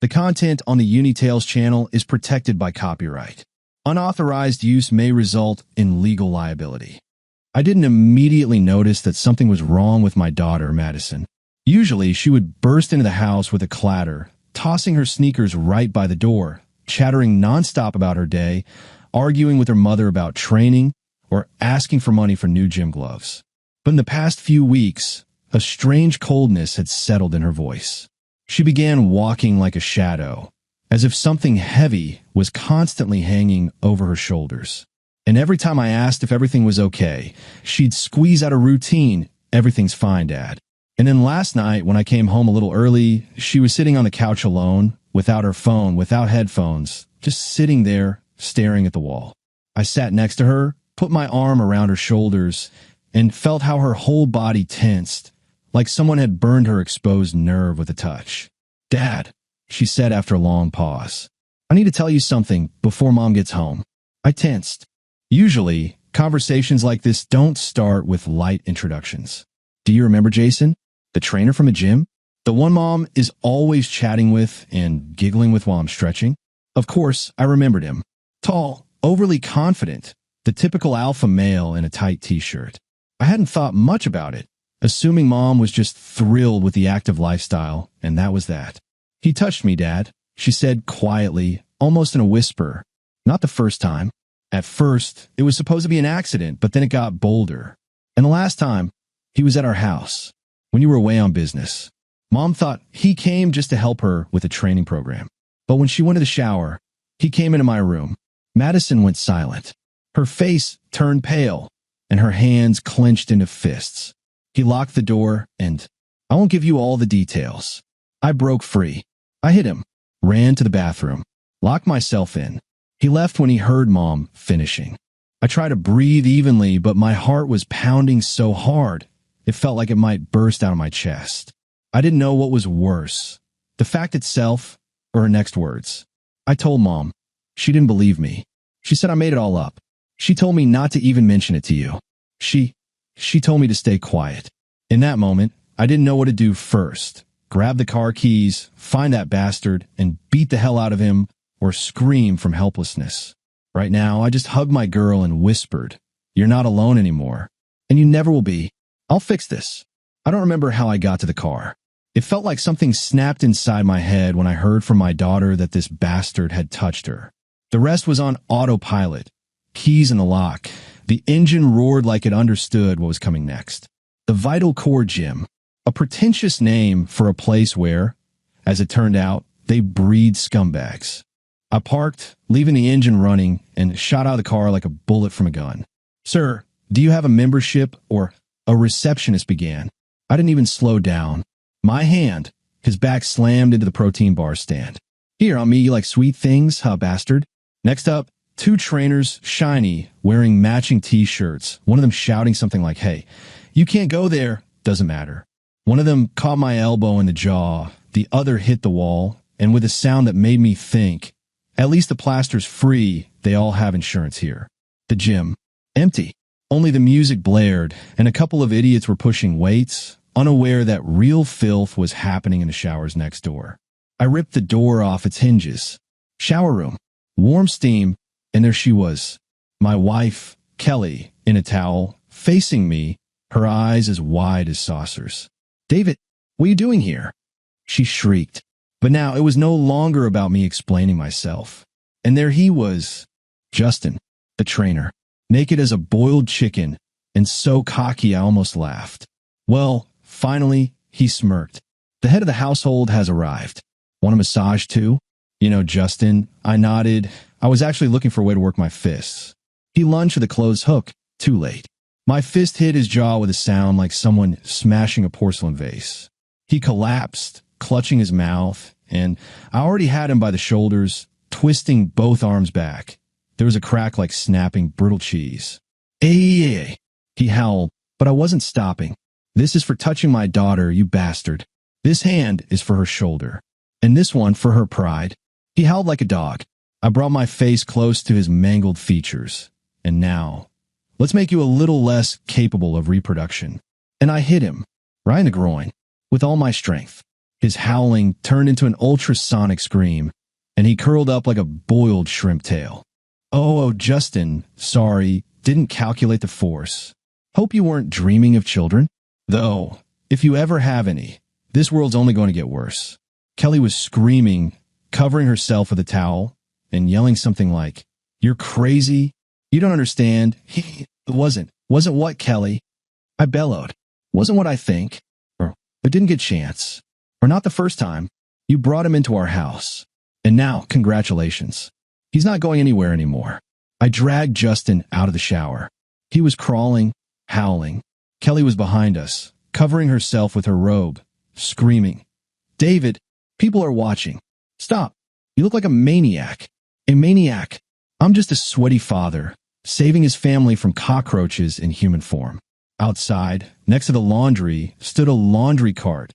The content on the Untold Tales channel is protected by copyright. Unauthorized use may result in legal liability. I didn't immediately notice that something was wrong with my daughter, Madison. Usually, she would burst into the house with a clatter, tossing her sneakers right by the door, chattering nonstop about her day, arguing with her mother about training, or asking for money for new gym gloves. But in the past few weeks, a strange coldness had settled in her voice. She began walking like a shadow, as if something heavy was constantly hanging over her shoulders. And every time I asked if everything was okay, she'd squeeze out a routine, "Everything's fine, Dad." And then last night, when I came home a little early, she was sitting on the couch alone, without her phone, without headphones, just sitting there, staring at the wall. I sat next to her, put my arm around her shoulders, and felt how her whole body tensed, like someone had burned her exposed nerve with a touch. "Dad," she said after a long pause, "I need to tell you something before Mom gets home." I tensed. Usually, conversations like this don't start with light introductions. "Do you remember Jason, the trainer from a gym? The one Mom is always chatting with and giggling with while I'm stretching?" Of course, I remembered him. Tall, overly confident, the typical alpha male in a tight t-shirt. I hadn't thought much about it, assuming Mom was just thrilled with the active lifestyle, and that was that. "He touched me, Dad," she said quietly, almost in a whisper. "Not the first time. At first, it was supposed to be an accident, but then it got bolder. And the last time, he was at our house, when you were away on business. Mom thought he came just to help her with a training program. But when she went to the shower, he came into my room." Madison went silent. Her face turned pale, and her hands clenched into fists. "He locked the door, and I won't give you all the details. I broke free. I hit him, ran to the bathroom, locked myself in. He left when he heard Mom finishing. I tried to breathe evenly, but my heart was pounding so hard, it felt like it might burst out of my chest. I didn't know what was worse, the fact itself or her next words. I told Mom. She didn't believe me. She said I made it all up. She told me not to even mention it to you. She told me to stay quiet. In that moment, I didn't know what to do first. Grab the car keys, find that bastard, and beat the hell out of him, or scream from helplessness. Right now, I just hugged my girl and whispered, "You're not alone anymore. And you never will be. I'll fix this." I don't remember how I got to the car. It felt like something snapped inside my head when I heard from my daughter that this bastard had touched her. The rest was on autopilot. Keys in the lock. The engine roared like it understood what was coming next. The Vital Core Gym, a pretentious name for a place where, as it turned out, they breed scumbags. I parked, leaving the engine running, and shot out of the car like a bullet from a gun. "Sir, do you have a membership?" or a receptionist began. I didn't even slow down. My hand, his back slammed into the protein bar stand. "Here, on me, you like sweet things, huh, bastard?" Next up, two trainers, shiny, wearing matching t-shirts, one of them shouting something like, "Hey, you can't go there." Doesn't matter. One of them caught my elbow in the jaw, the other hit the wall, and with a sound that made me think, at least the plaster's free, they all have insurance here. The gym, empty. Only the music blared, and a couple of idiots were pushing weights, unaware that real filth was happening in the showers next door. I ripped the door off its hinges. Shower room, warm steam, and there she was, my wife, Kelly, in a towel, facing me, her eyes as wide as saucers. "David, what are you doing here?" she shrieked. But now it was no longer about me explaining myself. And there he was, Justin, the trainer, naked as a boiled chicken, and so cocky I almost laughed. "Well, finally," he smirked. "The head of the household has arrived. Want a massage too?" "You know, Justin," I nodded. I was actually looking for a way to work my fists. He lunged for the closed hook. Too late. My fist hit his jaw with a sound like someone smashing a porcelain vase. He collapsed, clutching his mouth, and I already had him by the shoulders, twisting both arms back. There was a crack like snapping brittle cheese. "Hey," he howled, but I wasn't stopping. "This is for touching my daughter, you bastard. This hand is for her shoulder, and this one for her pride." He howled like a dog. I brought my face close to his mangled features. "And now, let's make you a little less capable of reproduction." And I hit him, right in the groin, with all my strength. His howling turned into an ultrasonic scream, and he curled up like a boiled shrimp tail. Oh, Justin, sorry, didn't calculate the force. Hope you weren't dreaming of children. Though, if you ever have any, this world's only going to get worse. Kelly was screaming, covering herself with a towel, and yelling something like, "You're crazy. You don't understand. It wasn't what, Kelly?" I bellowed. "Wasn't what I think. Or it didn't get a chance. Or not the first time. You brought him into our house. And now, congratulations. He's not going anywhere anymore." I dragged Justin out of the shower. He was crawling, howling. Kelly was behind us, covering herself with her robe, screaming, "David, people are watching. Stop. You look like a maniac." A maniac. I'm just a sweaty father, saving his family from cockroaches in human form. Outside, next to the laundry, stood a laundry cart,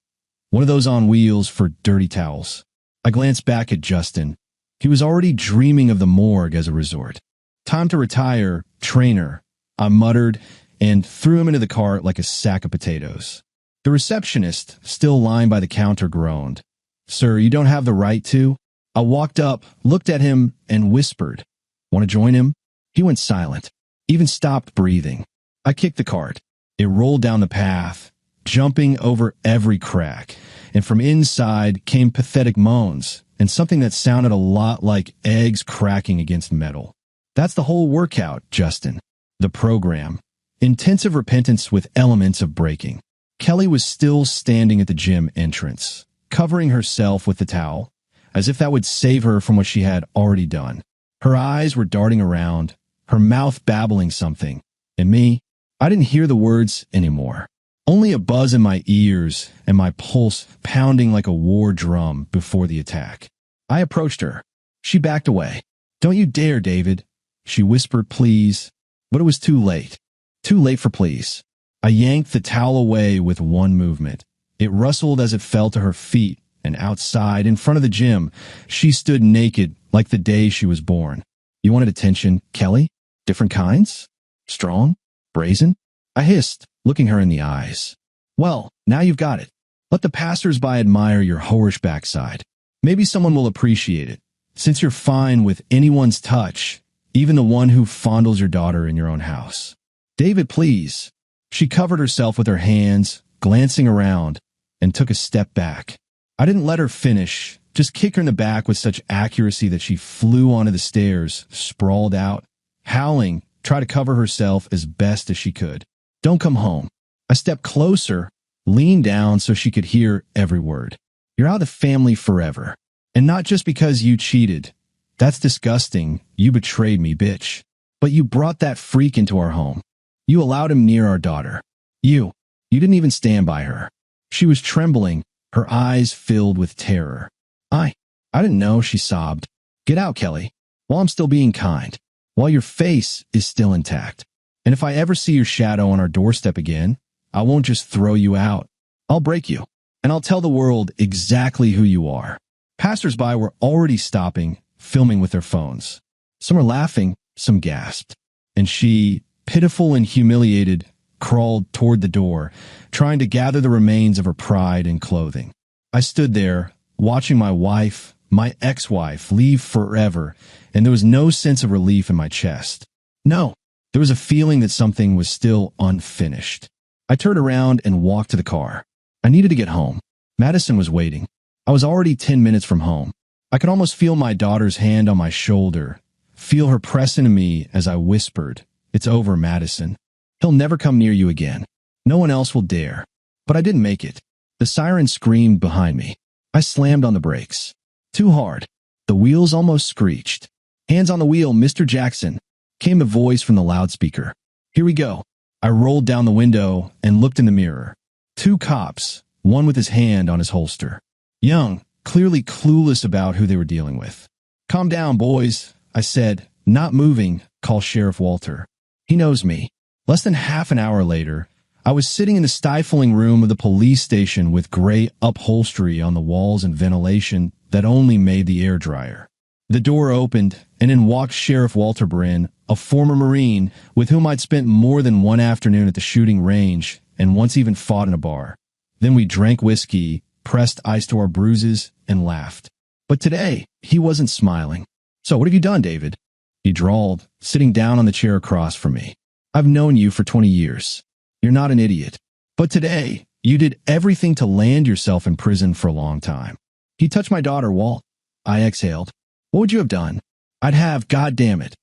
one of those on wheels for dirty towels. I glanced back at Justin. He was already dreaming of the morgue as a resort. "Time to retire, trainer," I muttered and threw him into the cart like a sack of potatoes. The receptionist, still lying by the counter, groaned. "Sir, you don't have the right to." I walked up, looked at him, and whispered, "Want to join him?" He went silent, even stopped breathing. I kicked the cart. It rolled down the path, jumping over every crack, and from inside came pathetic moans and something that sounded a lot like eggs cracking against metal. That's the whole workout, Justin. The program. Intensive repentance with elements of breaking. Kelly was still standing at the gym entrance, covering herself with the towel, as if that would save her from what she had already done. Her eyes were darting around, her mouth babbling something, and me, I didn't hear the words anymore. Only a buzz in my ears and my pulse pounding like a war drum before the attack. I approached her. She backed away. "Don't you dare, David," she whispered, "please." But it was too late. Too late for please. I yanked the towel away with one movement. It rustled as it fell to her feet, and outside, in front of the gym, she stood naked like the day she was born. "You wanted attention, Kelly? Different kinds? Strong? Brazen?" I hissed, looking her in the eyes. "Well, now you've got it. Let the passers-by admire your whorish backside. Maybe someone will appreciate it, since you're fine with anyone's touch, even the one who fondles your daughter in your own house." "David, please." She covered herself with her hands, glancing around, and took a step back. I didn't let her finish, just kick her in the back with such accuracy that she flew onto the stairs, sprawled out, howling, tried to cover herself as best as she could. "Don't come home." I stepped closer, leaned down so she could hear every word. "You're out of the family forever. And not just because you cheated. That's disgusting. You betrayed me, bitch. But you brought that freak into our home. You allowed him near our daughter. You didn't even stand by her." She was trembling, her eyes filled with terror. I didn't know," she sobbed. "Get out, Kelly, while I'm still being kind, while your face is still intact. And if I ever see your shadow on our doorstep again, I won't just throw you out. I'll break you, and I'll tell the world exactly who you are." Passers-by were already stopping, filming with their phones. Some were laughing, some gasped. And she, pitiful and humiliated, crawled toward the door, trying to gather the remains of her pride and clothing. I stood there, watching my wife, my ex-wife, leave forever, and there was no sense of relief in my chest. No, there was a feeling that something was still unfinished. I turned around and walked to the car. I needed to get home. Madison was waiting. I was already 10 minutes from home. I could almost feel my daughter's hand on my shoulder, feel her press into me as I whispered, "It's over, Madison. He'll never come near you again. No one else will dare." But I didn't make it. The siren screamed behind me. I slammed on the brakes. Too hard. The wheels almost screeched. "Hands on the wheel, Mr. Jackson," came a voice from the loudspeaker. "Here we go." I rolled down the window and looked in the mirror. 2 cops, one with his hand on his holster. Young, clearly clueless about who they were dealing with. "Calm down, boys," I said, not moving. "Call Sheriff Walter. He knows me." Less than half an hour later, I was sitting in the stifling room of the police station with gray upholstery on the walls and ventilation that only made the air drier. The door opened, and in walked Sheriff Walter Bryn, a former Marine with whom I'd spent more than one afternoon at the shooting range and once even fought in a bar. Then we drank whiskey, pressed ice to our bruises, and laughed. But today, he wasn't smiling. "So what have you done, David?" he drawled, sitting down on the chair across from me. "I've known you for 20 years. You're not an idiot. But today, you did everything to land yourself in prison for a long time." He touched my daughter, Walt. I exhaled. "What would you have done?" "I'd have, goddammit,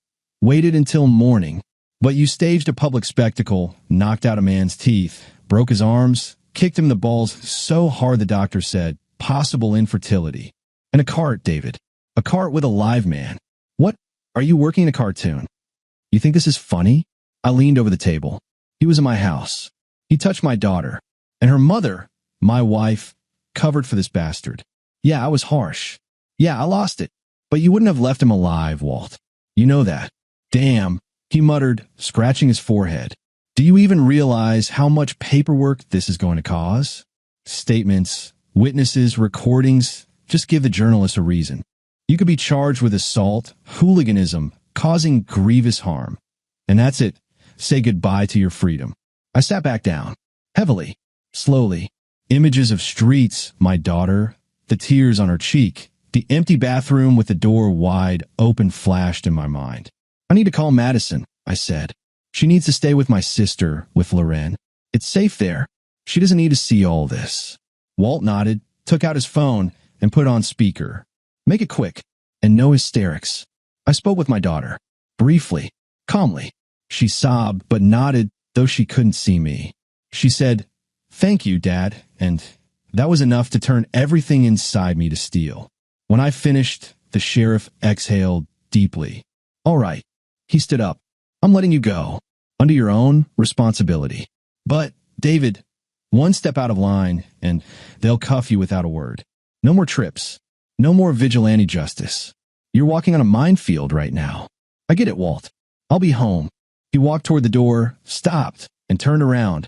waited until morning. But you staged a public spectacle, knocked out a man's teeth, broke his arms, kicked him in the balls so hard the doctor said, possible infertility. And a cart, David. A cart with a live man. What? Are you working in a cartoon? You think this is funny?" I leaned over the table. He was in my house. He touched my daughter. And her mother, my wife, covered for this bastard. Yeah, I was harsh. Yeah, I lost it. But you wouldn't have left him alive, Walt. You know that. Damn, he muttered, scratching his forehead. Do you even realize how much paperwork this is going to cause? Statements, witnesses, recordings. Just give the journalist a reason. You could be charged with assault, hooliganism, causing grievous harm. And that's it. Say goodbye to your freedom. I sat back down. Heavily. Slowly. Images of streets, my daughter, the tears on her cheek, the empty bathroom with the door wide open flashed in my mind. "I need to call Madison," I said. "She needs to stay with my sister, with Loren. It's safe there. She doesn't need to see all this." Walt nodded, took out his phone, and put it on speaker. "Make it quick, and no hysterics." I spoke with my daughter. Briefly, calmly. She sobbed, but nodded, though she couldn't see me. She said, "Thank you, Dad," and that was enough to turn everything inside me to steel. When I finished, the sheriff exhaled deeply. "All right." He stood up. "I'm letting you go, under your own responsibility. But, David, one step out of line, and they'll cuff you without a word. No more trips. No more vigilante justice. You're walking on a minefield right now." "I get it, Walt. I'll be home." He walked toward the door, stopped, and turned around,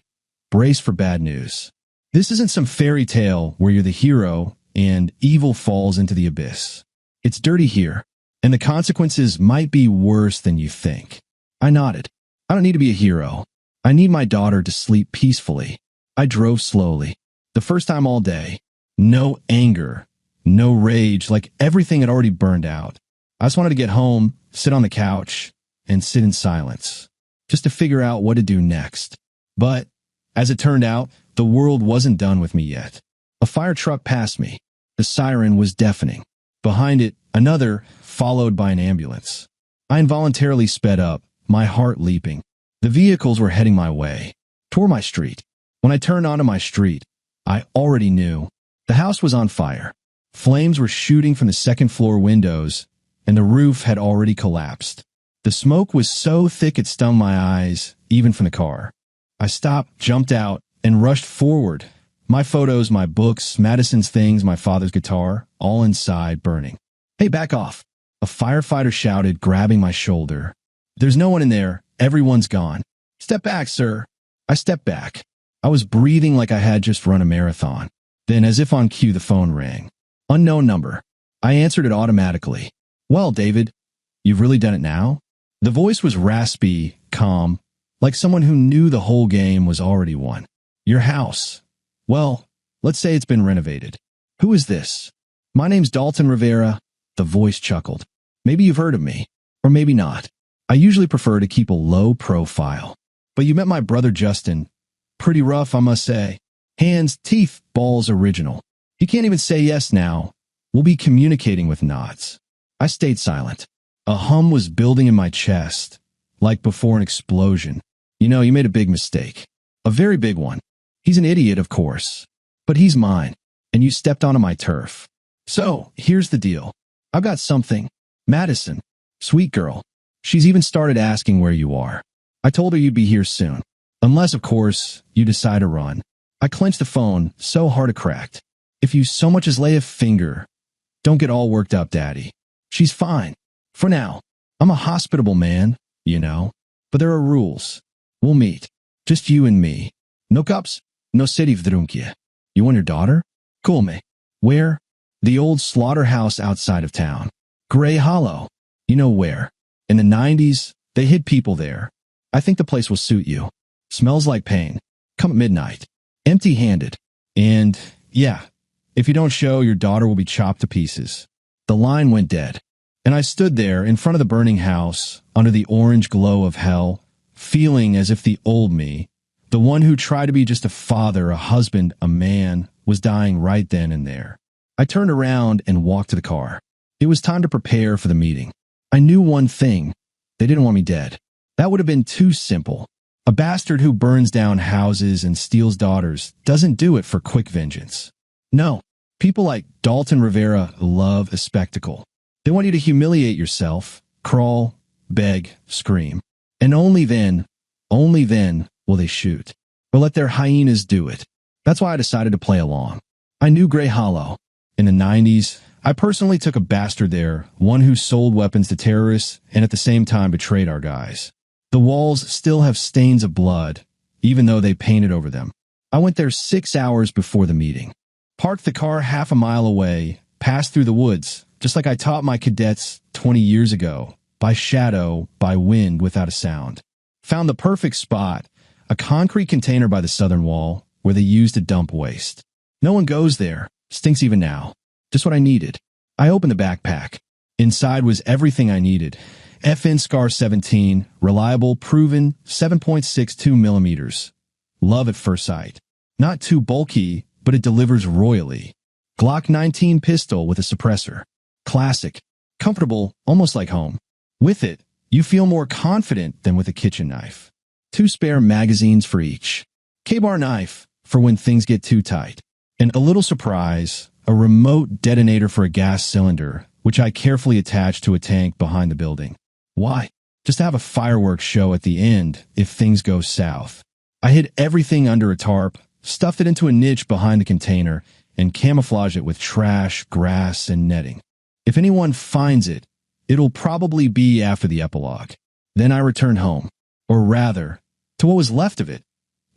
braced for bad news. This isn't some fairy tale where you're the hero and evil falls into the abyss. It's dirty here, and the consequences might be worse than you think. I nodded. "I don't need to be a hero. I need my daughter to sleep peacefully." I drove slowly. The first time all day. No anger. No rage, like everything had already burned out. I just wanted to get home, sit on the couch, and sit in silence, just to figure out what to do next. But, as it turned out, the world wasn't done with me yet. A fire truck passed me. The siren was deafening. Behind it, another, followed by an ambulance. I involuntarily sped up, my heart leaping. The vehicles were heading my way, toward my street. When I turned onto my street, I already knew. The house was on fire. Flames were shooting from the second-floor windows, and the roof had already collapsed. The smoke was so thick it stung my eyes, even from the car. I stopped, jumped out, and rushed forward. My photos, my books, Madison's things, my father's guitar, all inside, burning. "Hey, back off!" a firefighter shouted, grabbing my shoulder. "There's no one in there. Everyone's gone." "Step back, sir." I stepped back. I was breathing like I had just run a marathon. Then, as if on cue, the phone rang. Unknown number. I answered it automatically. "Well, David, you've really done it now?" The voice was raspy, calm, like someone who knew the whole game was already won. "Your house. Well, let's say it's been renovated." "Who is this?" "My name's Dalton Rivera." The voice chuckled. "Maybe you've heard of me, or maybe not. I usually prefer to keep a low profile. But you met my brother Justin. Pretty rough, I must say. Hands, teeth, balls original. He can't even say yes now. We'll be communicating with nods." I stayed silent. A hum was building in my chest, like before an explosion. "You know, you made a big mistake. A very big one. He's an idiot, of course. But he's mine, and you stepped onto my turf. So, here's the deal. I've got something. Madison. Sweet girl. She's even started asking where you are. I told her you'd be here soon. Unless, of course, you decide to run." I clenched the phone so hard it cracked. "If you so much as lay a finger, don't get all worked up, Daddy. She's fine. For now. I'm a hospitable man, you know. But there are rules. We'll meet. Just you and me. No cups, no city vdrunkie. You want your daughter? Cool me. Where? The old slaughterhouse outside of town. Gray Hollow. You know where. In the 90s, they hid people there. I think the place will suit you. Smells like pain. Come at midnight. Empty-handed. And, yeah, If you don't show, your daughter will be chopped to pieces." The line went dead, and I stood there in front of the burning house, under the orange glow of hell, feeling as if the old me, the one who tried to be just a father, a husband, a man, was dying right then and there. I turned around and walked to the car. It was time to prepare for the meeting. I knew one thing. They didn't want me dead. That would have been too simple. A bastard who burns down houses and steals daughters doesn't do it for quick vengeance. No, people like Dalton Rivera love a spectacle. They want you to humiliate yourself, crawl, beg, scream. And only then will they shoot. Or let their hyenas do it. That's why I decided to play along. I knew Gray Hollow. In the 90s, I personally took a bastard there, one who sold weapons to terrorists and at the same time betrayed our guys. The walls still have stains of blood, even though they painted over them. I went there 6 hours before the meeting. Parked the car half a mile away, passed through the woods, just like I taught my cadets 20 years ago, by shadow, by wind, without a sound. Found the perfect spot, a concrete container by the southern wall, where they used to dump waste. No one goes there, stinks even now. Just what I needed. I opened the backpack. Inside was everything I needed. FN Scar 17, reliable, proven, 7.62 millimeters. Love at first sight. Not too bulky, but it delivers royally. Glock 19 pistol with a suppressor. Classic. Comfortable, almost like home. With it, you feel more confident than with a kitchen knife. 2 spare magazines for each. K-bar knife for when things get too tight. And a little surprise, a remote detonator for a gas cylinder, which I carefully attached to a tank behind the building. Why? Just to have a fireworks show at the end if things go south. I hid everything under a tarp, stuffed it into a niche behind the container, and camouflaged it with trash, grass, and netting. If anyone finds it, it'll probably be after the epilogue. Then I returned home. Or rather, to what was left of it.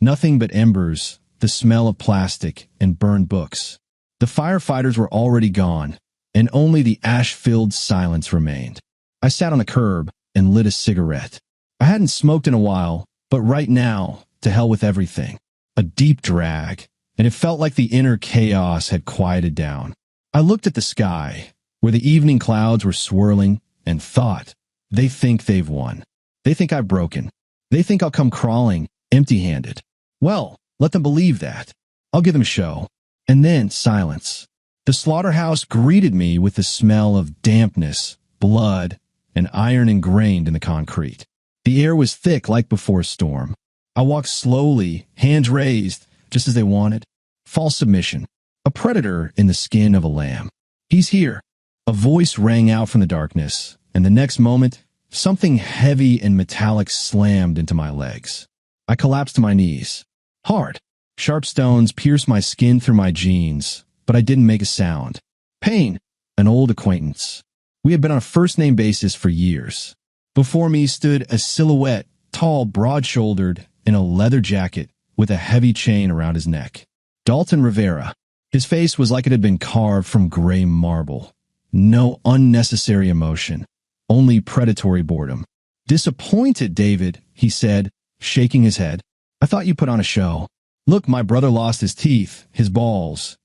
Nothing but embers, the smell of plastic, and burned books. The firefighters were already gone, and only the ash-filled silence remained. I sat on the curb and lit a cigarette. I hadn't smoked in a while, but right now, to hell with everything. A deep drag, and it felt like the inner chaos had quieted down. I looked at the sky, where the evening clouds were swirling, and thought, they think they've won. They think I've broken. They think I'll come crawling, empty-handed. Well, let them believe that. I'll give them a show. And then silence. The slaughterhouse greeted me with the smell of dampness, blood, and iron ingrained in the concrete. The air was thick like before a storm. I walked slowly, hands raised, just as they wanted. False submission. A predator in the skin of a lamb. He's here. A voice rang out from the darkness, and the next moment, something heavy and metallic slammed into my legs. I collapsed to my knees. Hard. Sharp stones pierced my skin through my jeans, but I didn't make a sound. Payne, an old acquaintance. We had been on a first-name basis for years. Before me stood a silhouette, tall, broad-shouldered, in a leather jacket with a heavy chain around his neck. Dalton Rivera. His face was like it had been carved from gray marble. No unnecessary emotion, only predatory boredom. "Disappointed, David," he said, shaking his head. "I thought you put on a show. Look, my brother lost his teeth, his balls.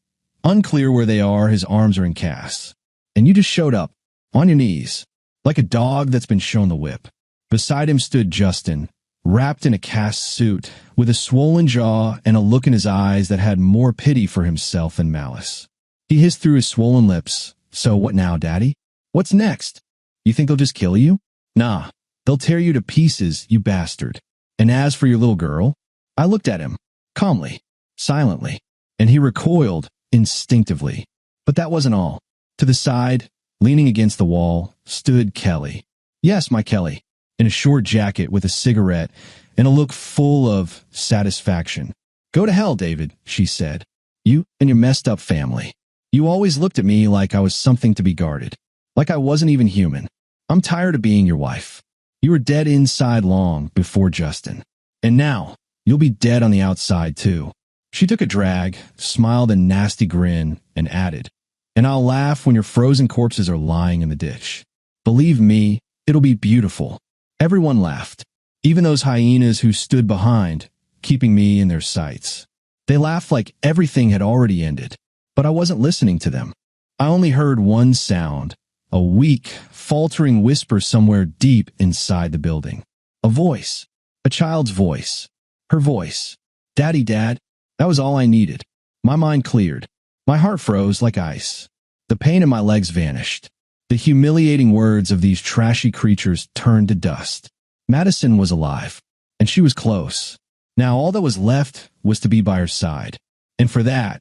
Unclear where they are, his arms are in casts. And you just showed up, on your knees, like a dog that's been shown the whip." Beside him stood Justin, wrapped in a cast suit, with a swollen jaw and a look in his eyes that had more pity for himself than malice. He hissed through his swollen lips, "So what now, Daddy? What's next? You think they'll just kill you? Nah, they'll tear you to pieces, you bastard. And as for your little girl..." I looked at him, calmly, silently, and he recoiled instinctively. But that wasn't all. To the side, leaning against the wall, stood Kelly. Yes, my Kelly, in a short jacket with a cigarette and a look full of satisfaction. "Go to hell, David," she said. "You and your messed up family. You always looked at me like I was something to be guarded, like I wasn't even human. I'm tired of being your wife. You were dead inside long before Justin. And now, you'll be dead on the outside, too." She took a drag, smiled a nasty grin, and added, "And I'll laugh when your frozen corpses are lying in the ditch. Believe me, it'll be beautiful." Everyone laughed, even those hyenas who stood behind, keeping me in their sights. They laughed like everything had already ended. but I wasn't listening to them. I only heard one sound, a weak, faltering whisper somewhere deep inside the building. A voice. A child's voice. Her voice. "Daddy, Dad." That was all I needed. My mind cleared. My heart froze like ice. The pain in my legs vanished. The humiliating words of these trashy creatures turned to dust. Madison was alive, and she was close. Now all that was left was to be by her side. And for that,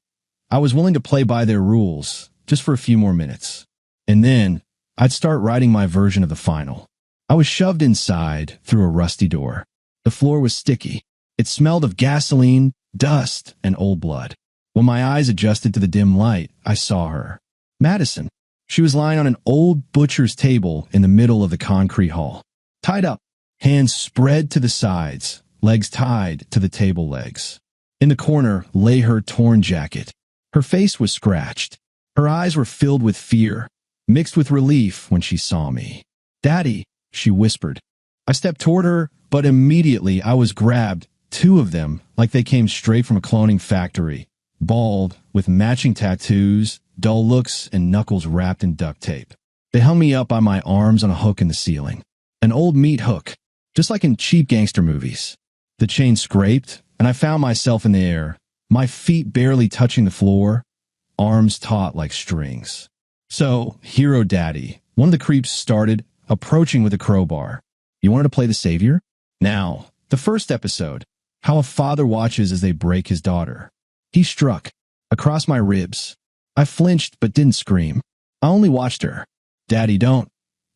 I was willing to play by their rules, just for a few more minutes. And then, I'd start writing my version of the final. I was shoved inside through a rusty door. The floor was sticky. It smelled of gasoline, dust, and old blood. When my eyes adjusted to the dim light, I saw her. Madison. She was lying on an old butcher's table in the middle of the concrete hall. Tied up, hands spread to the sides, legs tied to the table legs. In the corner lay her torn jacket. Her face was scratched. Her eyes were filled with fear, mixed with relief when she saw me. "Daddy," she whispered. I stepped toward her, but immediately I was grabbed, two of them, like they came straight from a cloning factory, bald, with matching tattoos, dull looks, and knuckles wrapped in duct tape. They hung me up by my arms on a hook in the ceiling. An old meat hook, just like in cheap gangster movies. The chain scraped, and I found myself in the air, my feet barely touching the floor, arms taut like strings. "So, Hero Daddy," one of the creeps started, approaching with a crowbar. "You wanted to play the savior? Now, the first episode, how a father watches as they break his daughter." He struck, across my ribs. I flinched but didn't scream. I only watched her. "Daddy, don't,"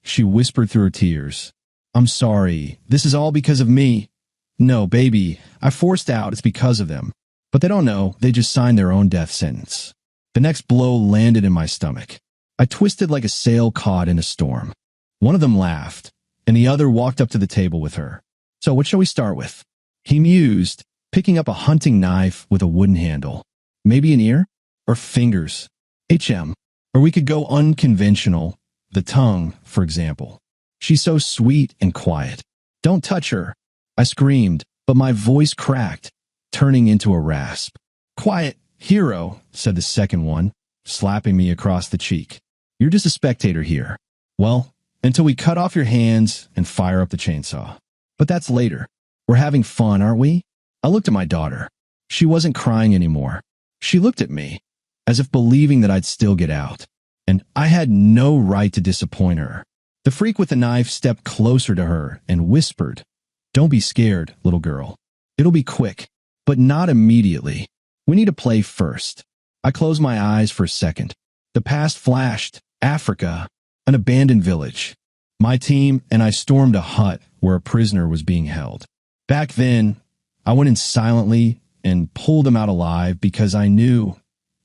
she whispered through her tears. "I'm sorry. This is all because of me." "No, baby. I forced out. It's because of them. But they don't know. They just signed their own death sentence." The next blow landed in my stomach. I twisted like a sail caught in a storm. One of them laughed, and the other walked up to the table with her. "So what shall we start with?" He mused, picking up a hunting knife with a wooden handle. "Maybe an ear? Or fingers? HM. Or we could go unconventional. The tongue, for example. She's so sweet and quiet." "Don't touch her," I screamed, but my voice cracked, turning into a rasp. "Quiet, Hero," said the second one, slapping me across the cheek. "You're just a spectator here. Well, until we cut off your hands and fire up the chainsaw. But that's later. We're having fun, aren't we?" I looked at my daughter. She wasn't crying anymore. She looked at me, as if believing that I'd still get out. And I had no right to disappoint her. The freak with the knife stepped closer to her and whispered, "Don't be scared, little girl. It'll be quick, but not immediately. We need to play first." I closed my eyes for a second. The past flashed. Africa, an abandoned village. My team and I stormed a hut where a prisoner was being held. Back then, I went in silently and pulled them out alive because I knew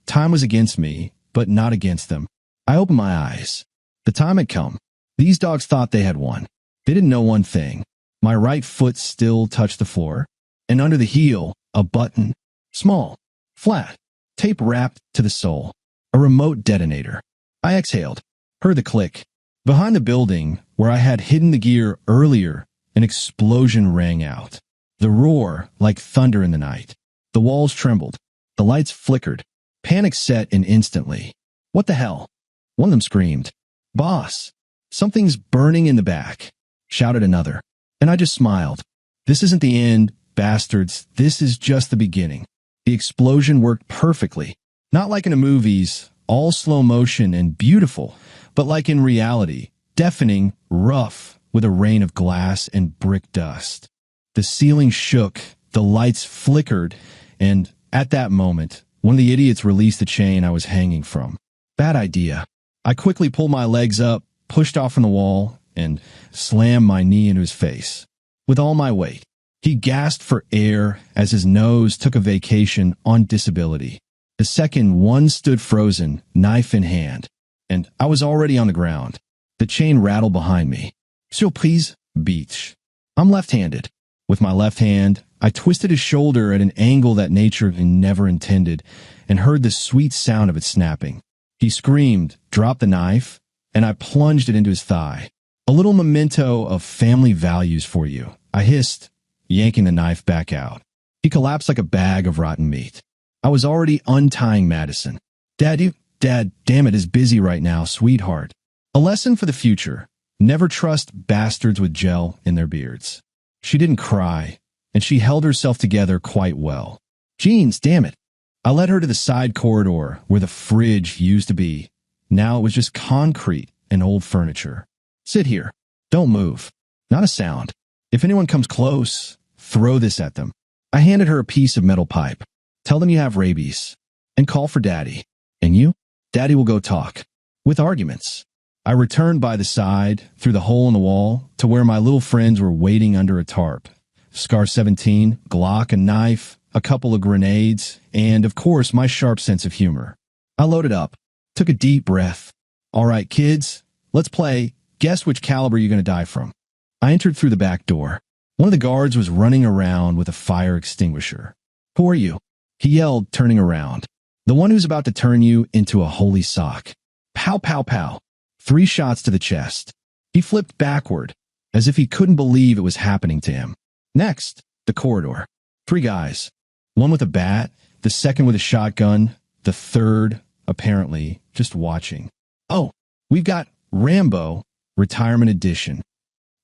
time was against me, but not against them. I opened my eyes. The time had come. These dogs thought they had won. They didn't know one thing. My right foot still touched the floor, and under the heel, a button, small, flat, tape wrapped to the sole, a remote detonator. I exhaled, heard the click. Behind the building, where I had hidden the gear earlier, an explosion rang out. The roar like thunder in the night. The walls trembled. The lights flickered. Panic set in instantly. "What the hell?" One of them screamed. "Boss, something's burning in the back," shouted another. And I just smiled. This isn't the end, bastards. This is just the beginning. The explosion worked perfectly. Not like in the movies, all slow motion and beautiful, but like in reality, deafening, rough, with a rain of glass and brick dust. The ceiling shook, the lights flickered, and at that moment, one of the idiots released the chain I was hanging from. Bad idea. I quickly pulled my legs up, pushed off from the wall, and slammed my knee into his face. With all my weight. He gasped for air as his nose took a vacation on disability. The second one stood frozen, knife in hand, and I was already on the ground. The chain rattled behind me. "Surprise, beach." I'm left-handed. With my left hand, I twisted his shoulder at an angle that nature never intended and heard the sweet sound of it snapping. He screamed, dropped the knife, and I plunged it into his thigh. "A little memento of family values for you," I hissed, yanking the knife back out. He collapsed like a bag of rotten meat. I was already untying Madison. Dad, damn it, is busy right now, sweetheart. A lesson for the future. Never trust bastards with gel in their beards. She didn't cry, and she held herself together quite well. Jeans, damn it. I led her to the side corridor where the fridge used to be. Now it was just concrete and old furniture. Sit here. Don't move. Not a sound. If anyone comes close, throw this at them. I handed her a piece of metal pipe. Tell them you have rabies. And call for Daddy. And you? Daddy will go talk. With arguments. I returned by the side, through the hole in the wall, to where my little friends were waiting under a tarp. Scar 17, Glock, a knife, a couple of grenades, and, of course, my sharp sense of humor. I loaded up, took a deep breath. All right, kids, let's play Guess Which Caliber You're Gonna Die From. I entered through the back door. One of the guards was running around with a fire extinguisher. Who are you? He yelled, turning around. The one who's about to turn you into a holy sock. Pow, pow, pow. 3 shots to the chest. He flipped backward, as if he couldn't believe it was happening to him. Next, the corridor. 3 guys. One with a bat, the second with a shotgun, the third, apparently, just watching. Oh, we've got Rambo, Retirement Edition.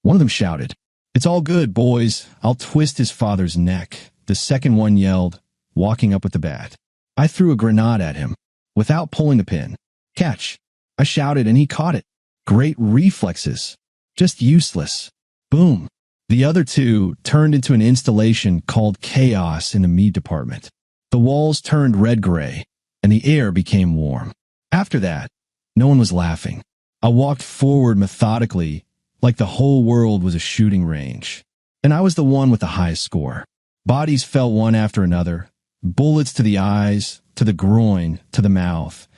One of them shouted, "It's all good, boys. I'll twist his father's neck." The second one yelled, walking up with the bat. I threw a grenade at him, without pulling the pin. Catch. I shouted and he caught it. Great reflexes. Just useless. Boom. The other 2 turned into an installation called Chaos in the meat department. The walls turned red-gray, and the air became warm. After that, no one was laughing. I walked forward methodically, like the whole world was a shooting range. And I was the one with the highest score. Bodies fell one after another. Bullets to the eyes, to the groin, to the mouth.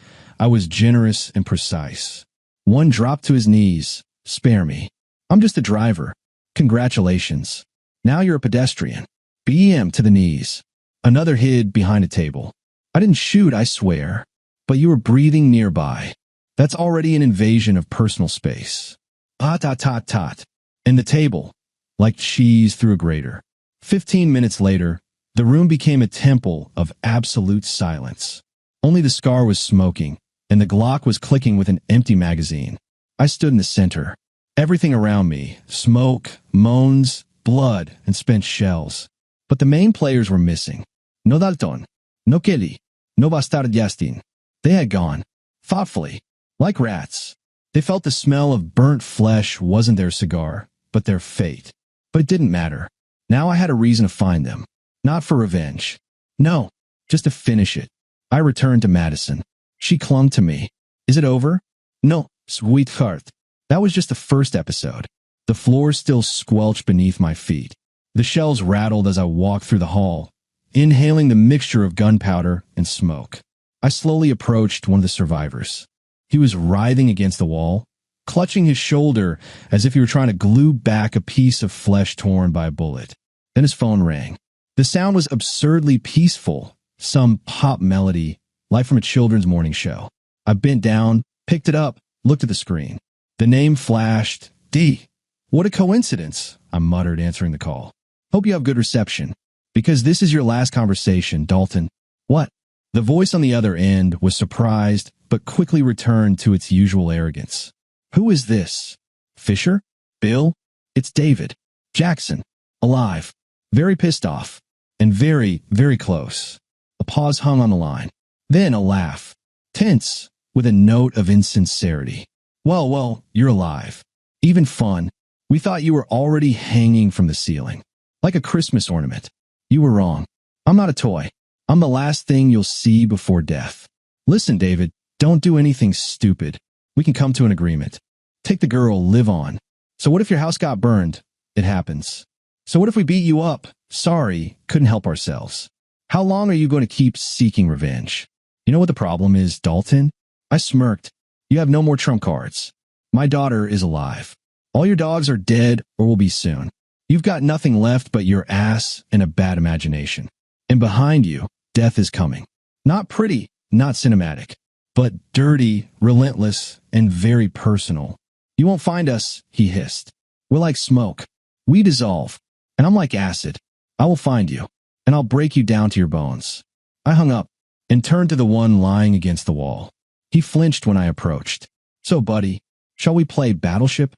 I was generous and precise. One dropped to his knees. Spare me. I'm just a driver. Congratulations. Now you're a pedestrian. BM to the knees. Another hid behind a table. I didn't shoot, I swear. But you were breathing nearby. That's already an invasion of personal space. Tot. And the table, like cheese through a grater. 15 minutes later, the room became a temple of absolute silence. Only the Scar was smoking, and the Glock was clicking with an empty magazine. I stood in the center. Everything around me, smoke, moans, blood, and spent shells. But the main players were missing. No Dalton, no Kelly, no Bastard Yastin. They had gone, thoughtfully, like rats. They felt the smell of burnt flesh wasn't their cigar, but their fate. But it didn't matter. Now I had a reason to find them. Not for revenge. No, just to finish it. I returned to Madison. She clung to me. Is it over? No, sweetheart. That was just the first episode. The floor still squelched beneath my feet. The shells rattled as I walked through the hall, inhaling the mixture of gunpowder and smoke. I slowly approached one of the survivors. He was writhing against the wall, clutching his shoulder as if he were trying to glue back a piece of flesh torn by a bullet. Then his phone rang. The sound was absurdly peaceful, some pop melody, like from a children's morning show. I bent down, picked it up, looked at the screen. The name flashed. D. What a coincidence, I muttered, answering the call. Hope you have good reception. Because this is your last conversation, Dalton. What? The voice on the other end was surprised, but quickly returned to its usual arrogance. Who is this? Fisher? Bill? It's David. Jackson. Alive. Very pissed off. And very, very close. A pause hung on the line. Then a laugh. Tense, with a note of insincerity. Well, you're alive. Even fun. We thought you were already hanging from the ceiling. Like a Christmas ornament. You were wrong. I'm not a toy. I'm the last thing you'll see before death. Listen, David, don't do anything stupid. We can come to an agreement. Take the girl, live on. So what if your house got burned? It happens. So what if we beat you up? Sorry, couldn't help ourselves. How long are you going to keep seeking revenge? You know what the problem is, Dalton? I smirked. You have no more trump cards. My daughter is alive. All your dogs are dead or will be soon. You've got nothing left but your ass and a bad imagination. And behind you, death is coming. Not pretty, not cinematic, but dirty, relentless, and very personal. You won't find us, he hissed. We're like smoke. We dissolve. And I'm like acid. I will find you, and I'll break you down to your bones. I hung up. and turned to the one lying against the wall. He flinched when I approached. "So, buddy, shall we play Battleship?"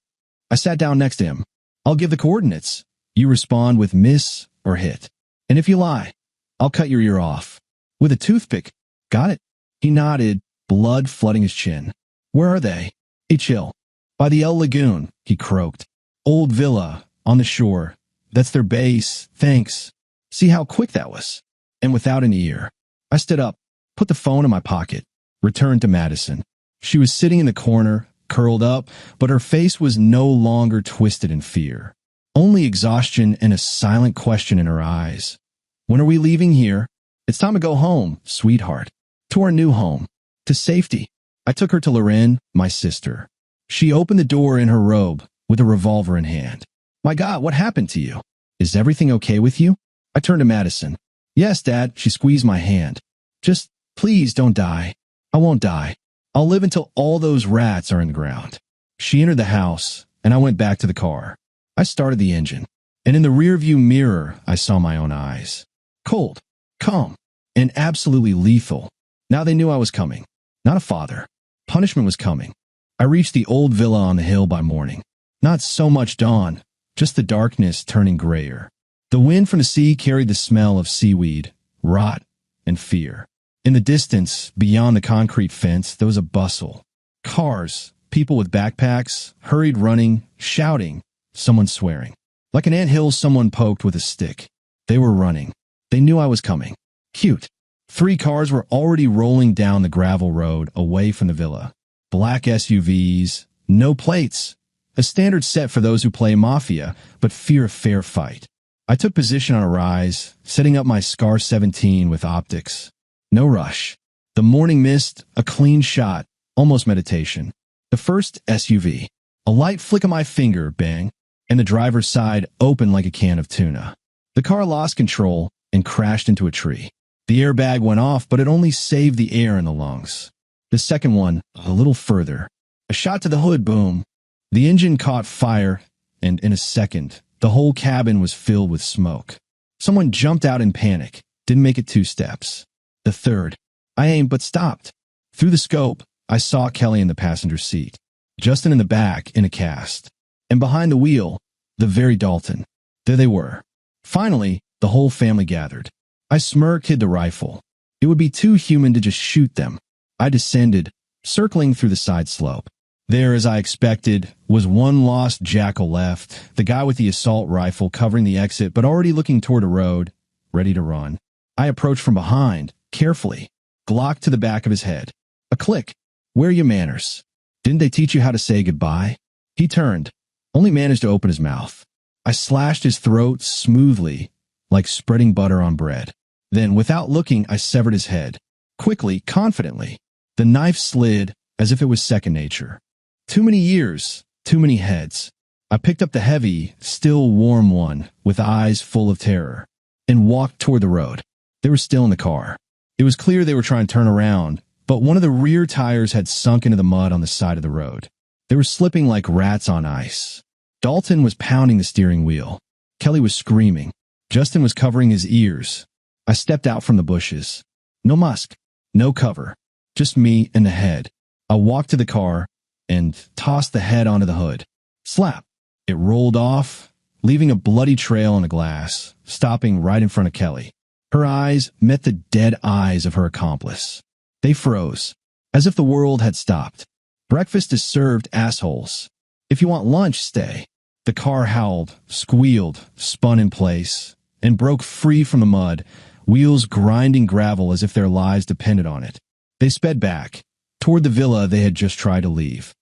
I sat down next to him. "I'll give the coordinates. You respond with miss or hit. And if you lie, I'll cut your ear off. With a toothpick. Got it?" He nodded, blood flooding his chin. "Where are they?" "Hey, chill. By the El Lagoon," he croaked. "Old villa, on the shore. That's their base. Thanks." See how quick that was? And without an ear. I stood up, put the phone in my pocket, returned to Madison. She was sitting in the corner, curled up, but her face was no longer twisted in fear. Only exhaustion and a silent question in her eyes. "When are we leaving here?" "It's time to go home, sweetheart. To our new home. To safety." I took her to Loren, my sister. She opened the door in her robe, with a revolver in hand. "My God, what happened to you? Is everything okay with you?" I turned to Madison. "Yes, Dad." She squeezed my hand. "Just, please don't die." "I won't die. I'll live until all those rats are in the ground." She entered the house, and I went back to the car. I started the engine, and in the rearview mirror, I saw my own eyes. Cold, calm, and absolutely lethal. Now they knew I was coming. Not a father. Punishment was coming. I reached the old villa on the hill by morning. Not so much dawn, just the darkness turning grayer. The wind from the sea carried the smell of seaweed, rot, and fear. In the distance, beyond the concrete fence, there was a bustle. Cars, people with backpacks, hurried running, shouting, someone swearing. Like an anthill someone poked with a stick. They were running. They knew I was coming. Cute. 3 cars were already rolling down the gravel road away from the villa. Black SUVs, no plates. A standard set for those who play Mafia, but fear a fair fight. I took position on a rise, setting up my Scar 17 with optics. No rush. The morning mist, a clean shot, almost meditation. The first SUV. A light flick of my finger, bang, and the driver's side opened like a can of tuna. The car lost control and crashed into a tree. The airbag went off, but it only saved the air in the lungs. The second one, a little further. A shot to the hood, boom. The engine caught fire, and in a second, the whole cabin was filled with smoke. Someone jumped out in panic, didn't make it 2 steps. The third. I aimed but stopped. Through the scope, I saw Kelly in the passenger seat. Justin in the back in a cast. And behind the wheel, the very Dalton. There they were. Finally, the whole family gathered. I smirked, hid the rifle. It would be too human to just shoot them. I descended, circling through the side slope. There, as I expected, was one lost jackal left, the guy with the assault rifle covering the exit but already looking toward a road, ready to run. I approached from behind, carefully, Glock to the back of his head. A click. "Where are your manners? Didn't they teach you how to say goodbye?" He turned, only managed to open his mouth. I slashed his throat smoothly, like spreading butter on bread. Then, without looking, I severed his head. Quickly, confidently. The knife slid as if it was second nature. Too many years, too many heads. I picked up the heavy, still warm one, with eyes full of terror, and walked toward the road. They were still in the car. It was clear they were trying to turn around, but one of the rear tires had sunk into the mud on the side of the road. They were slipping like rats on ice. Dalton was pounding the steering wheel. Kelly was screaming. Justin was covering his ears. I stepped out from the bushes. No musk, no cover, just me and the head. I walked to the car and tossed the head onto the hood. Slap. It rolled off, leaving a bloody trail on the glass, stopping right in front of Kelly. Her eyes met the dead eyes of her accomplice. They froze, as if the world had stopped. "Breakfast is served, assholes. If you want lunch, stay." The car howled, squealed, spun in place, and broke free from the mud, wheels grinding gravel as if their lives depended on it. They sped back, toward the villa they had just tried to leave.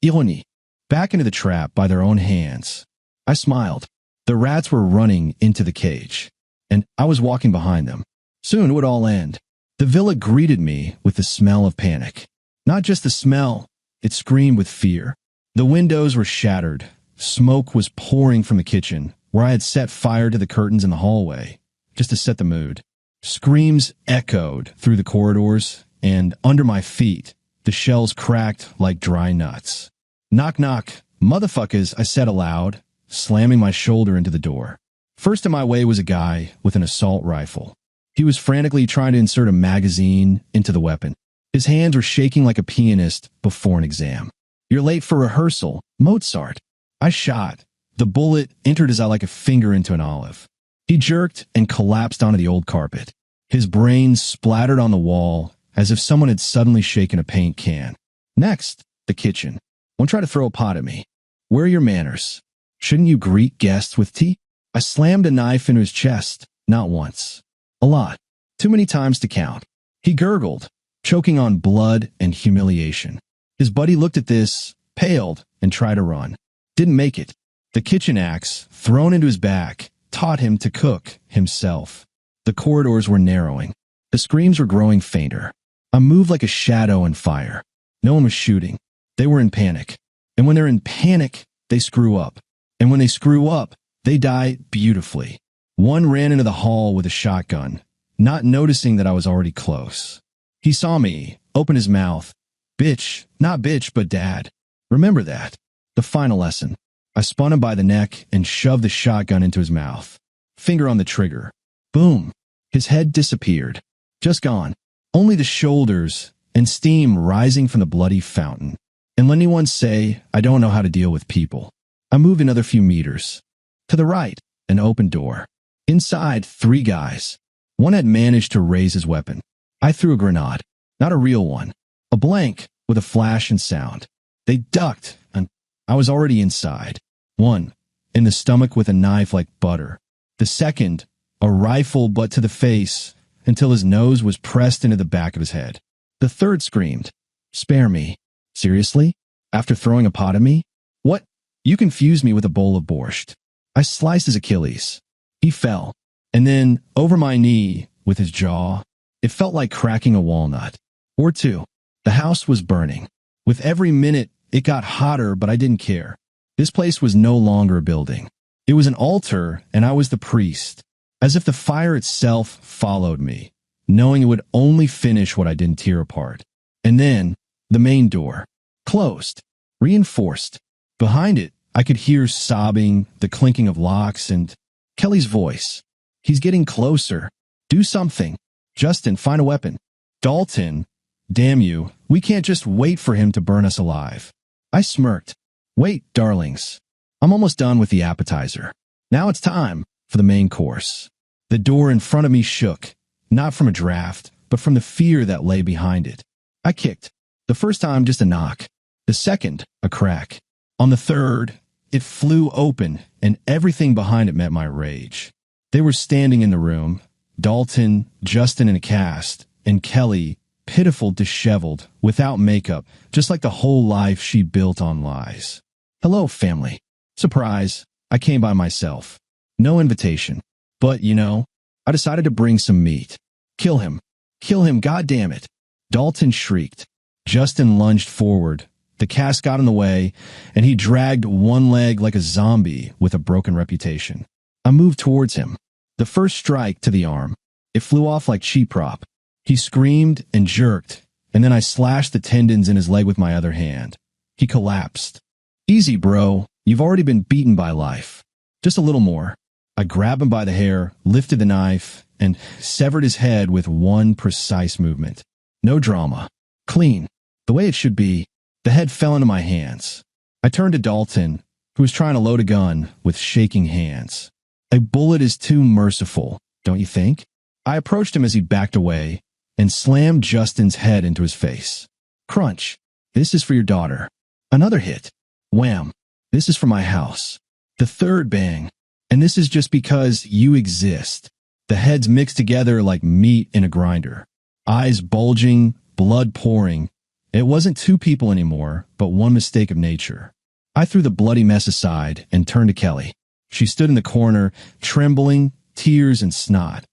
Ironie. Back into the trap by their own hands. I smiled. The rats were running into the cage, and I was walking behind them. Soon it would all end. The villa greeted me with the smell of panic. Not just the smell, it screamed with fear. The windows were shattered. Smoke was pouring from the kitchen, where I had set fire to the curtains in the hallway, just to set the mood. Screams echoed through the corridors, and under my feet, the shells cracked like dry nuts. "Knock, knock, motherfuckers," I said aloud, slamming my shoulder into the door. First in my way was a guy with an assault rifle. He was frantically trying to insert a magazine into the weapon. His hands were shaking like a pianist before an exam. "You're late for rehearsal, Mozart." I shot. The bullet entered his eye like a finger into an olive. He jerked and collapsed onto the old carpet. His brains splattered on the wall as if someone had suddenly shaken a paint can. Next, the kitchen. Won't try to throw a pot at me. Where are your manners? Shouldn't you greet guests with tea? I slammed a knife into his chest, not once. A lot. Too many times to count. He gurgled, choking on blood and humiliation. His buddy looked at this, paled, and tried to run. Didn't make it. The kitchen axe, thrown into his back, taught him to cook himself. The corridors were narrowing. The screams were growing fainter. I moved like a shadow in fire. No one was shooting. They were in panic. And when they're in panic, they screw up. And when they screw up, they die beautifully. One ran into the hall with a shotgun, not noticing that I was already close. He saw me, open his mouth. "Bitch, not bitch, but dad. Remember that." The final lesson. I spun him by the neck and shoved the shotgun into his mouth. Finger on the trigger. Boom. His head disappeared. Just gone. Only the shoulders and steam rising from the bloody fountain. And let anyone say I don't know how to deal with people. I moved another few meters. To the right, an open door. Inside, 3 guys. One had managed to raise his weapon. I threw a grenade. Not a real one. A blank with a flash and sound. They ducked, and I was already inside. One, in the stomach with a knife like butter. The second, a rifle but to the face, until his nose was pressed into the back of his head. The third screamed, "Spare me." Seriously? After throwing a pot at me? What? You confused me with a bowl of borscht. I sliced his Achilles. He fell, and then over my knee with his jaw. It felt like cracking a walnut. Or 2. The house was burning. With every minute, it got hotter, but I didn't care. This place was no longer a building. It was an altar, and I was the priest, as if the fire itself followed me, knowing it would only finish what I didn't tear apart. And then, the main door. Closed. Reinforced. Behind it, I could hear sobbing, the clinking of locks, and Kelly's voice. "He's getting closer. Do something. Justin, find a weapon." "Dalton, damn you, we can't just wait for him to burn us alive." I smirked. "Wait, darlings. I'm almost done with the appetizer. Now it's time for the main course." The door in front of me shook, not from a draft, but from the fear that lay behind it. I kicked. The first time, just a knock. The second, a crack. On the third, it flew open, and everything behind it met my rage. They were standing in the room, Dalton, Justin in a cast, and Kelly, pitiful, disheveled, without makeup, just like the whole life she built on lies. "Hello, family." Surprise, I came by myself. No invitation. But, I decided to bring some meat. "Kill him. Kill him, goddammit." Dalton shrieked. Justin lunged forward. The cast got in the way, and he dragged one leg like a zombie with a broken reputation. I moved towards him. The first strike to the arm. It flew off like cheap prop. He screamed and jerked, and then I slashed the tendons in his leg with my other hand. He collapsed. "Easy, bro. You've already been beaten by life. Just a little more." I grabbed him by the hair, lifted the knife, and severed his head with one precise movement. No drama. Clean. The way it should be. The head fell into my hands. I turned to Dalton, who was trying to load a gun with shaking hands. "A bullet is too merciful, don't you think?" I approached him as he backed away and slammed Justin's head into his face. Crunch. "This is for your daughter." Another hit. Wham. "This is for my house." The third bang. "And this is just because you exist." The heads mixed together like meat in a grinder. Eyes bulging, blood pouring. It wasn't 2 people anymore, but one mistake of nature. I threw the bloody mess aside and turned to Kelly. She stood in the corner, trembling, tears and snot.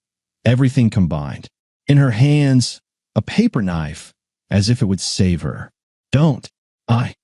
Everything combined. In her hands, a paper knife, as if it would save her. "Don't. I'm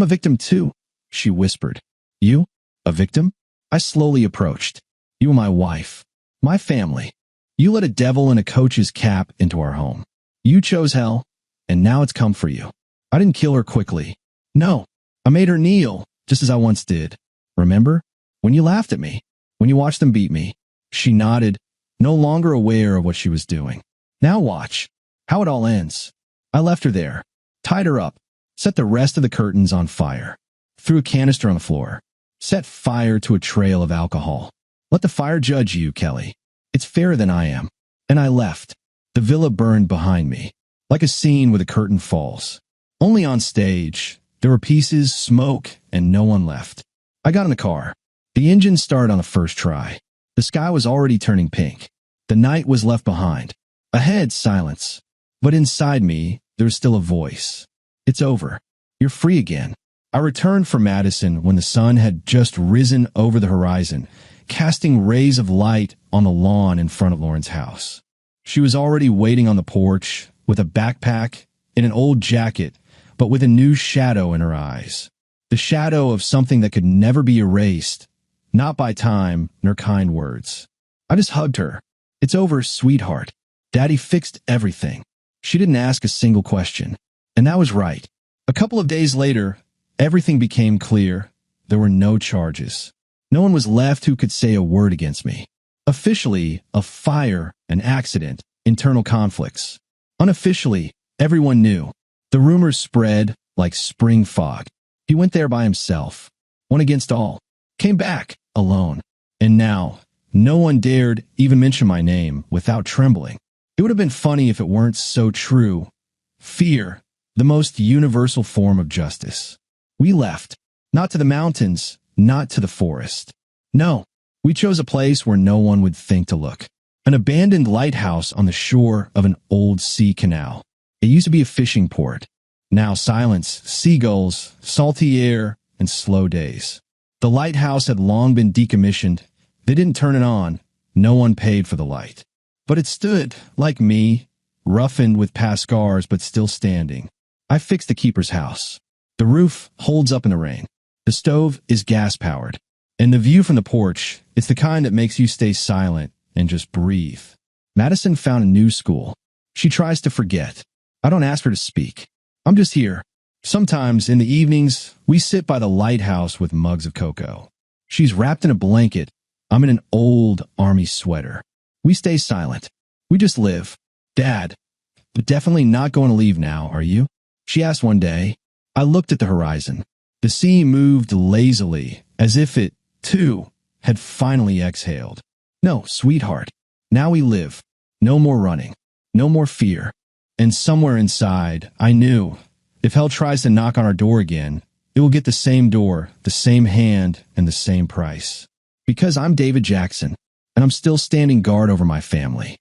a victim too," she whispered. "You? A victim?" I slowly approached. "You are my wife. My family. You let a devil in a coach's cap into our home. You chose hell, and now it's come for you." I didn't kill her quickly. No, I made her kneel, just as I once did. "Remember? When you laughed at me? When you watched them beat me?" She nodded. no longer aware of what she was doing. Now watch how it all ends. I left her there, tied her up, set the rest of the curtains on fire, threw a canister on the floor, set fire to a trail of alcohol. Let the fire judge you, Kelly. It's fairer than I am. And I left. The villa burned behind me, like a scene where the curtain falls. Only on stage, there were pieces, smoke, and no one left. I got in the car. The engine started on the first try. The sky was already turning pink. The night was left behind. Ahead, silence. But inside me, there was still a voice. It's over. You're free again. I returned from Madison when the sun had just risen over the horizon, casting rays of light on the lawn in front of Lauren's house. She was already waiting on the porch with a backpack and an old jacket, but with a new shadow in her eyes. The shadow of something that could never be erased, not by time nor kind words. I just hugged her. It's over, sweetheart. Daddy fixed everything. She didn't ask a single question. And that was right. A couple of days later, everything became clear. There were no charges. No one was left who could say a word against me. Officially, a fire, an accident, internal conflicts. Unofficially, everyone knew. The rumors spread like spring fog. He went there by himself, one against all, came back alone. And now, no one dared even mention my name without trembling. It would have been funny if it weren't so true. Fear, the most universal form of justice. We left, not to the mountains, not to the forest. No, we chose a place where no one would think to look. An abandoned lighthouse on the shore of an old sea canal. It used to be a fishing port. Now silence, seagulls, salty air, and slow days. The lighthouse had long been decommissioned. They didn't turn it on. No one paid for the light. But it stood, like me, roughened with past scars but still standing. I fixed the keeper's house. The roof holds up in the rain. The stove is gas-powered. And the view from the porch, it's the kind that makes you stay silent and just breathe. Madison found a new school. She tries to forget. I don't ask her to speak. I'm just here. Sometimes, in the evenings, we sit by the lighthouse with mugs of cocoa. She's wrapped in a blanket. I'm in an old army sweater. We stay silent. We just live. Dad, but definitely not going to leave now, are you? She asked one day. I looked at the horizon. The sea moved lazily, as if it, too, had finally exhaled. No, sweetheart. Now we live. No more running. No more fear. And somewhere inside, I knew, if hell tries to knock on our door again, it will get the same door, the same hand, and the same price. Because I'm David Jackson, and I'm still standing guard over my family.